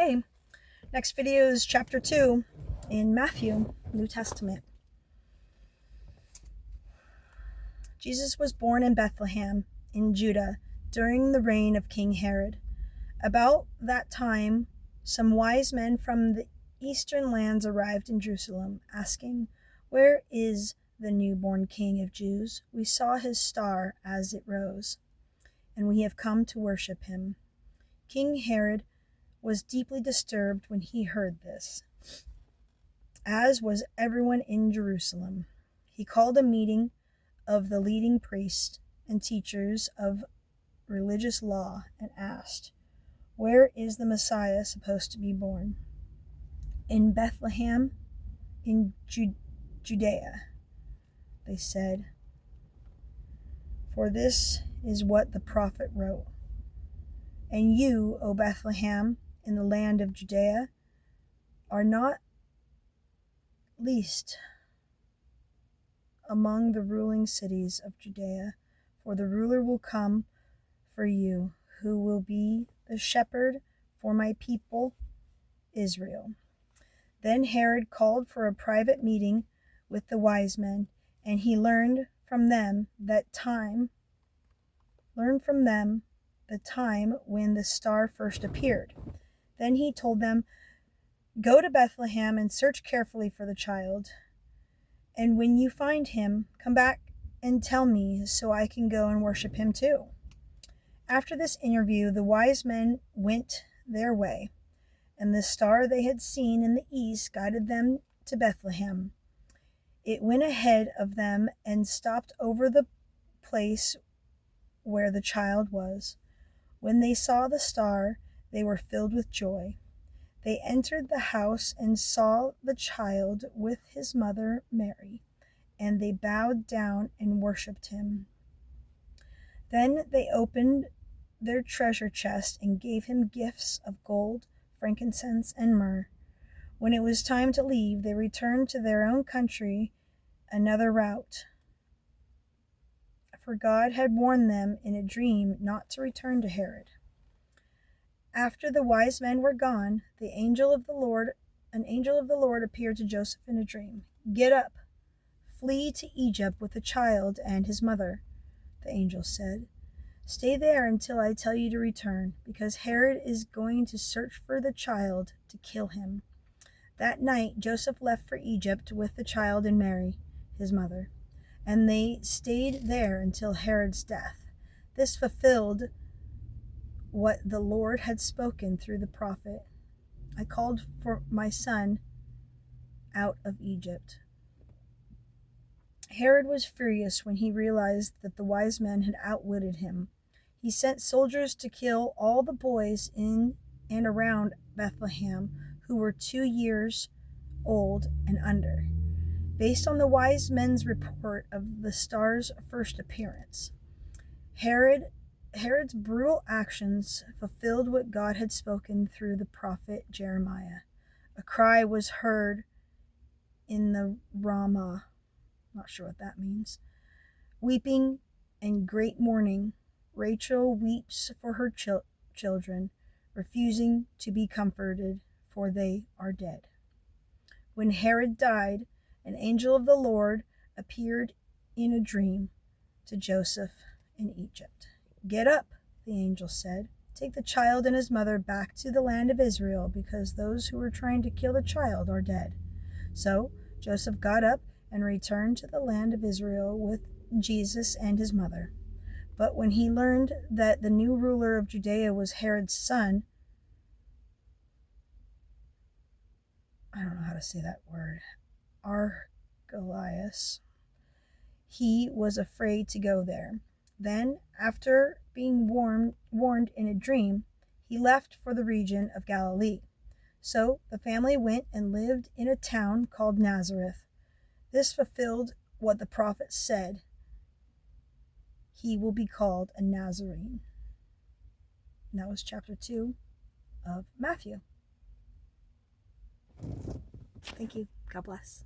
Okay, next video is chapter 2 in Matthew, New Testament. Jesus was born in Bethlehem in Judah during the reign of King Herod. About that time, some wise men from the eastern lands arrived in Jerusalem, asking, "Where is the newborn King of Jews? We saw his star as it rose, and we have come to worship him." King Herod was deeply disturbed when he heard this, as was everyone in Jerusalem. He called a meeting of the leading priests and teachers of religious law and asked, "Where is the Messiah supposed to be born?" "In Bethlehem, in Judea," they said, "for this is what the prophet wrote. And you, O Bethlehem, in the land of Judea, are not least among the ruling cities of Judea, for the ruler will come for you, who will be the shepherd for my people Israel." Then Herod called for a private meeting with the wise men, and he learned from them the time when the star first appeared. Then he told them, "Go to Bethlehem and search carefully for the child. And when you find him, come back and tell me so I can go and worship him too." After this interview, the wise men went their way, and the star they had seen in the east guided them to Bethlehem. It went ahead of them and stopped over the place where the child was. When they saw the star, they were filled with joy. They entered the house and saw the child with his mother Mary, and they bowed down and worshipped him. Then they opened their treasure chest and gave him gifts of gold, frankincense, and myrrh. When it was time to leave, they returned to their own country another route, for God had warned them in a dream not to return to Herod. After the wise men were gone, an angel of the Lord appeared to Joseph in a dream. "Get up, flee to Egypt with the child and his mother," the angel said. "Stay there until I tell you to return, because Herod is going to search for the child to kill him." That night Joseph left for Egypt with the child and Mary, his mother, and they stayed there until Herod's death. This fulfilled what the Lord had spoken through the prophet, "I called for my son out of Egypt." Herod was furious when he realized that the wise men had outwitted him. He sent soldiers to kill all the boys in and around Bethlehem who were 2 years old and under, based on the wise men's report of the star's first appearance. Herod's brutal actions fulfilled what God had spoken through the prophet Jeremiah. A cry was heard in the Ramah, not sure what that means, weeping and great mourning. Rachel weeps for her children, refusing to be comforted, for they are dead. When Herod died, an angel of the Lord appeared in a dream to Joseph in Egypt. "Get up," the angel said. "Take the child and his mother back to the land of Israel, because those who were trying to kill the child are dead." So Joseph got up and returned to the land of Israel with Jesus and his mother. But when he learned that the new ruler of Judea was Herod's son, I don't know how to say that word, Archelaus, he was afraid to go there. Then, after being warned in a dream, he left for the region of Galilee. So the family went and lived in a town called Nazareth. This fulfilled what the prophet said: "He will be called a Nazarene." And that was chapter 2 of Matthew. Thank you. God bless.